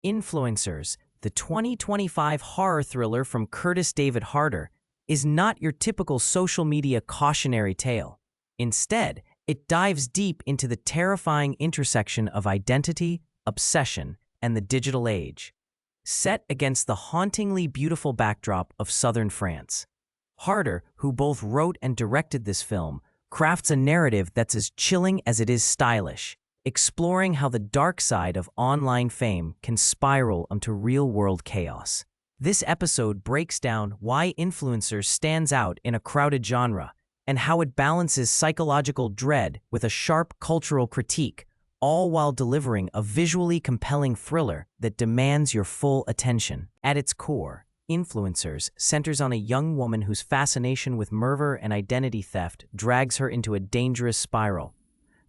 Influencers, the 2025 horror thriller from Curtis David Harder, is not your typical social media cautionary tale. Instead, it dives deep into the terrifying intersection of identity, obsession, and the digital age. Set against the hauntingly beautiful backdrop of southern France, Harder, who both wrote and directed this film, crafts a narrative that's as chilling as it is stylish, exploring how the dark side of online fame can spiral into real-world chaos. This episode breaks down why Influencers stands out in a crowded genre and how it balances psychological dread with a sharp cultural critique, all while delivering a visually compelling thriller that demands your full attention. At its core, Influencers centers on a young woman whose fascination with murder and identity theft drags her into a dangerous spiral.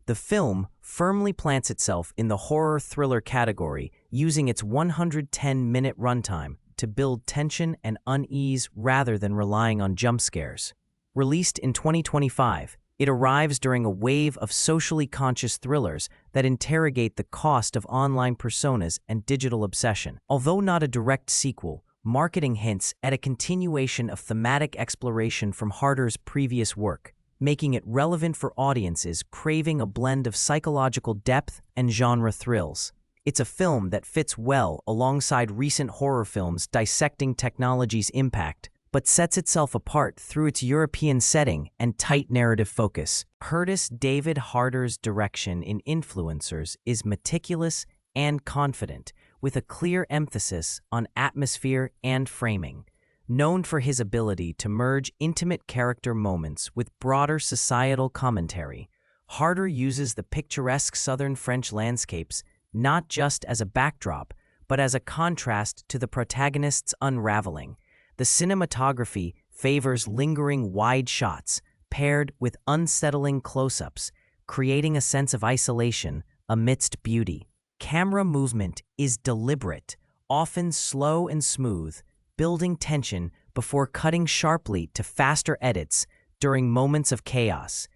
The film firmly plants itself in the horror thriller category, using its 110-minute runtime to build tension and unease rather than relying on jump scares. Released in 2025, it arrives during a wave of socially conscious thrillers that interrogate the cost of online personas and digital obsession. Although not a direct sequel, marketing hints at a continuation of thematic exploration from Harder's previous work, making it relevant for audiences craving a blend of psychological depth and genre thrills. It's a film that fits well alongside recent horror films dissecting technology's impact, but sets itself apart through its European setting and tight narrative focus. Curtis David Harder's direction in Influencers is meticulous and confident, with a clear emphasis on atmosphere and framing. Known for his ability to merge intimate character moments with broader societal commentary, Harder uses the picturesque southern French landscapes not just as a backdrop, but as a contrast to the protagonist's unraveling. The cinematography favors lingering wide shots, paired with unsettling close-ups, creating a sense of isolation amidst beauty. Camera movement is deliberate, often slow and smooth, building tension before cutting sharply to faster edits during moments of chaos.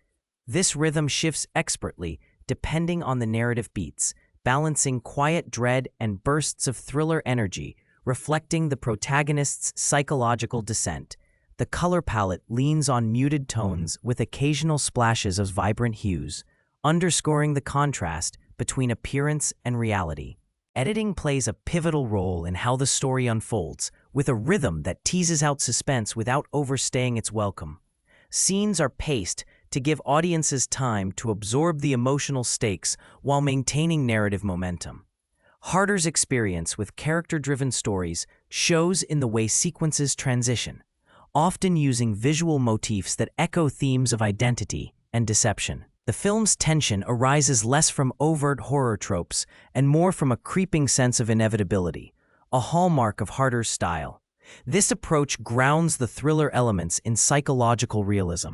This rhythm shifts expertly depending on the narrative beats, balancing quiet dread and bursts of thriller energy, reflecting the protagonist's psychological descent. The color palette leans on muted tones with occasional splashes of vibrant hues, underscoring the contrast between appearance and reality. Editing plays a pivotal role in how the story unfolds, with a rhythm that teases out suspense without overstaying its welcome. Scenes are paced to give audiences time to absorb the emotional stakes while maintaining narrative momentum. Harder's experience with character-driven stories shows in the way sequences transition, often using visual motifs that echo themes of identity and deception. The film's tension arises less from overt horror tropes and more from a creeping sense of inevitability, a hallmark of Harder's style. This approach grounds the thriller elements in psychological realism,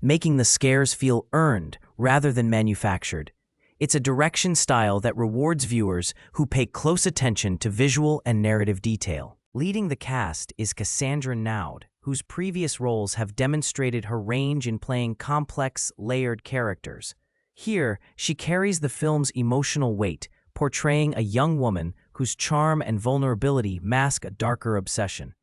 making the scares feel earned rather than manufactured. It's a direction style that rewards viewers who pay close attention to visual and narrative detail. Leading the cast is Cassandra Naud, whose previous roles have demonstrated her range in playing complex, layered characters. Here, she carries the film's emotional weight, portraying a young woman whose charm and vulnerability mask a darker obsession.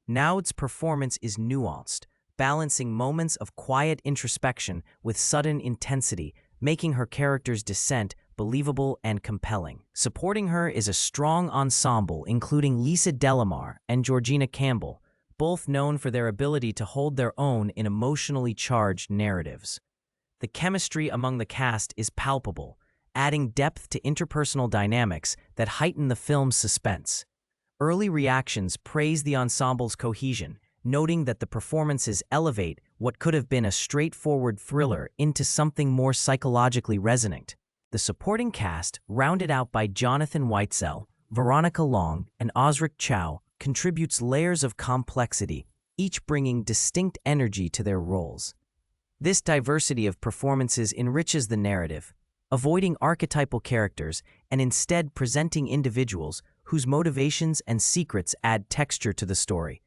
Naud's performance is nuanced, balancing moments of quiet introspection with sudden intensity, making her character's descent believable and compelling. Supporting her is a strong ensemble including Lisa Delamar and Georgina Campbell, both known for their ability to hold their own in emotionally charged narratives. The chemistry among the cast is palpable, adding depth to interpersonal dynamics that heighten the film's suspense. Early reactions praise the ensemble's cohesion, noting that the performances elevate what could have been a straightforward thriller into something more psychologically resonant. The supporting cast, rounded out by Jonathan Whitesell, Veronica Long, and Osric Chow, contributes layers of complexity, each bringing distinct energy to their roles. This diversity of performances enriches the narrative, avoiding archetypal characters and instead presenting individuals whose motivations and secrets add texture to the story.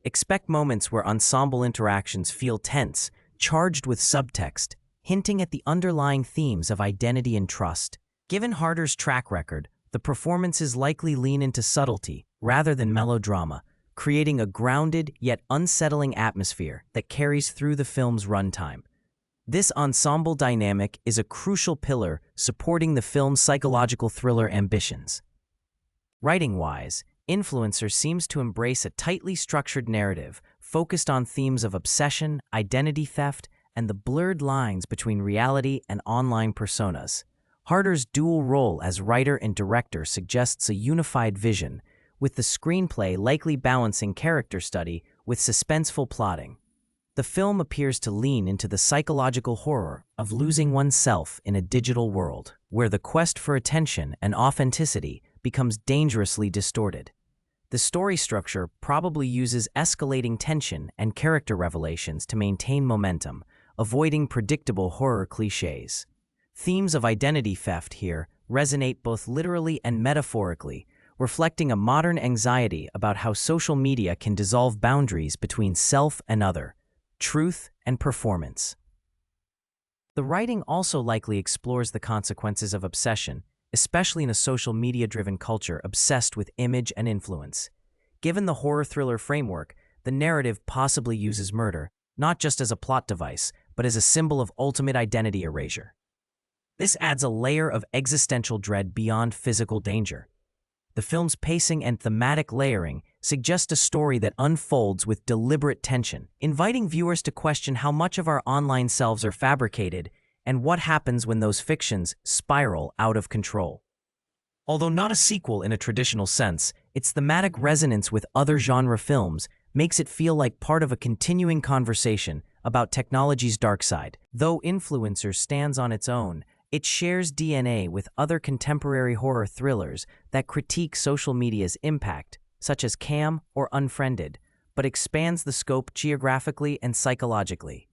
Expect moments where ensemble interactions feel tense, charged with subtext, hinting at the underlying themes of identity and trust. Given Harder's track record, The performances likely lean into subtlety rather than melodrama, creating a grounded yet unsettling atmosphere that carries through the film's runtime. This ensemble dynamic is a crucial pillar supporting the film's psychological thriller ambitions. Writing-wise, Influencer seems to embrace a tightly structured narrative focused on themes of obsession, identity theft, and the blurred lines between reality and online personas. Harder's dual role as writer and director suggests a unified vision, with the screenplay likely balancing character study with suspenseful plotting. The film appears to lean into the psychological horror of losing oneself in a digital world, where the quest for attention and authenticity becomes dangerously distorted. The story structure probably uses escalating tension and character revelations to maintain momentum, avoiding predictable horror cliches. Themes of identity theft here resonate both literally and metaphorically, reflecting a modern anxiety about how social media can dissolve boundaries between self and other, truth and performance. The writing also likely explores the consequences of obsession, especially in a social media-driven culture obsessed with image and influence. Given the horror thriller framework, the narrative possibly uses murder, not just as a plot device, but as a symbol of ultimate identity erasure. This adds a layer of existential dread beyond physical danger. The film's pacing and thematic layering suggest a story that unfolds with deliberate tension, inviting viewers to question how much of our online selves are fabricated and what happens when those fictions spiral out of control. Although not a sequel in a traditional sense, its thematic resonance with other genre films makes it feel like part of a continuing conversation about technology's dark side. Though Influencer stands on its own, it shares DNA with other contemporary horror thrillers that critique social media's impact, such as Cam or Unfriended, but expands the scope geographically and psychologically.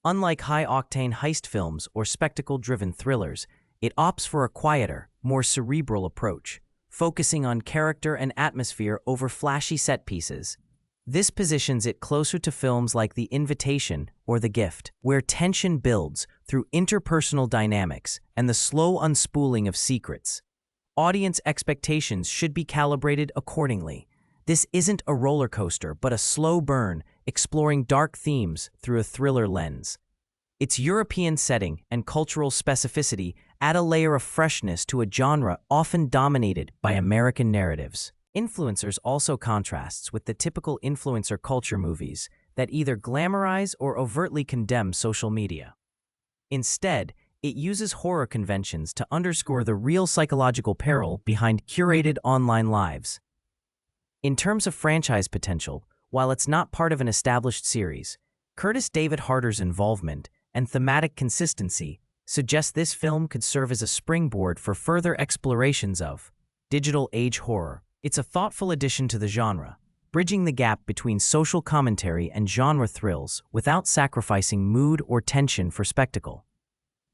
Unlike high-octane heist films or spectacle-driven thrillers, it opts for a quieter, more cerebral approach, focusing on character and atmosphere over flashy set pieces. This positions it closer to films like The Invitation or The Gift, where tension builds through interpersonal dynamics and the slow unspooling of secrets. Audience expectations should be calibrated accordingly. This isn't a roller coaster, but a slow burn, exploring dark themes through a thriller lens. Its European setting and cultural specificity add a layer of freshness to a genre often dominated by American narratives. Influencers also contrasts with the typical influencer culture movies that either glamorize or overtly condemn social media. Instead, it uses horror conventions to underscore the real psychological peril behind curated online lives. In terms of franchise potential, while it's not part of an established series, Curtis David Harder's involvement and thematic consistency suggest this film could serve as a springboard for further explorations of digital age horror. It's a thoughtful addition to the genre, bridging the gap between social commentary and genre thrills without sacrificing mood or tension for spectacle.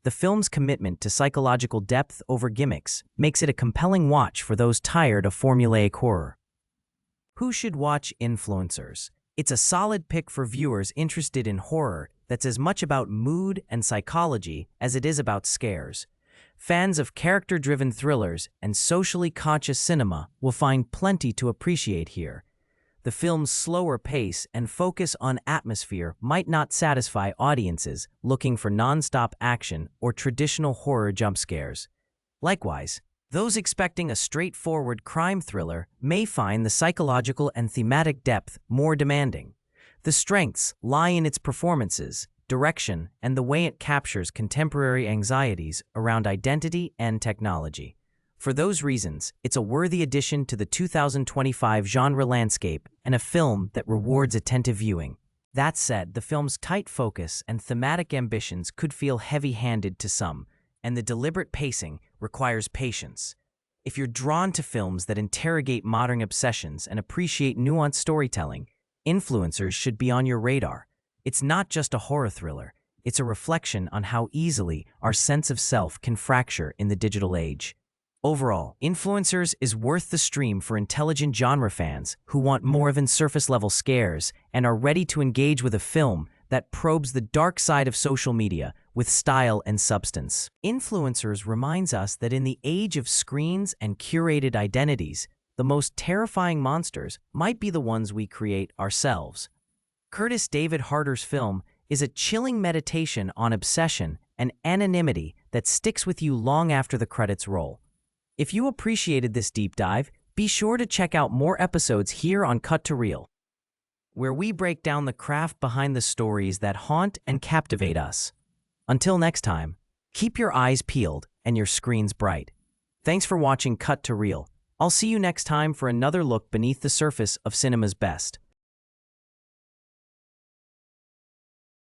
The film's commitment to psychological depth over gimmicks makes it a compelling watch for those tired of formulaic horror. Who should watch Influencers? It's a solid pick for viewers interested in horror that's as much about mood and psychology as it is about scares. Fans of character-driven thrillers and socially conscious cinema will find plenty to appreciate here. The film's slower pace and focus on atmosphere might not satisfy audiences looking for non-stop action or traditional horror jump scares. Likewise, those expecting a straightforward crime thriller may find the psychological and thematic depth more demanding. The strengths lie in its performances, direction, and the way it captures contemporary anxieties around identity and technology. For those reasons, it's a worthy addition to the 2025 genre landscape and a film that rewards attentive viewing. That said, the film's tight focus and thematic ambitions could feel heavy-handed to some, and the deliberate pacing requires patience. If you're drawn to films that interrogate modern obsessions and appreciate nuanced storytelling, Influencers should be on your radar. It's not just a horror thriller, it's a reflection on how easily our sense of self can fracture in the digital age. Overall, Influencers is worth the stream for intelligent genre fans who want more than surface-level scares and are ready to engage with a film that probes the dark side of social media with style and substance. Influencers reminds us that in the age of screens and curated identities, the most terrifying monsters might be the ones we create ourselves. Curtis David Harder's film is a chilling meditation on obsession and anonymity that sticks with you long after the credits roll. If you appreciated this deep dive, be sure to check out more episodes here on Cut to Real, where we break down the craft behind the stories that haunt and captivate us. Until next time, keep your eyes peeled and your screens bright. Thanks for watching Cut to Real. I'll see you next time for another look beneath the surface of cinema's best.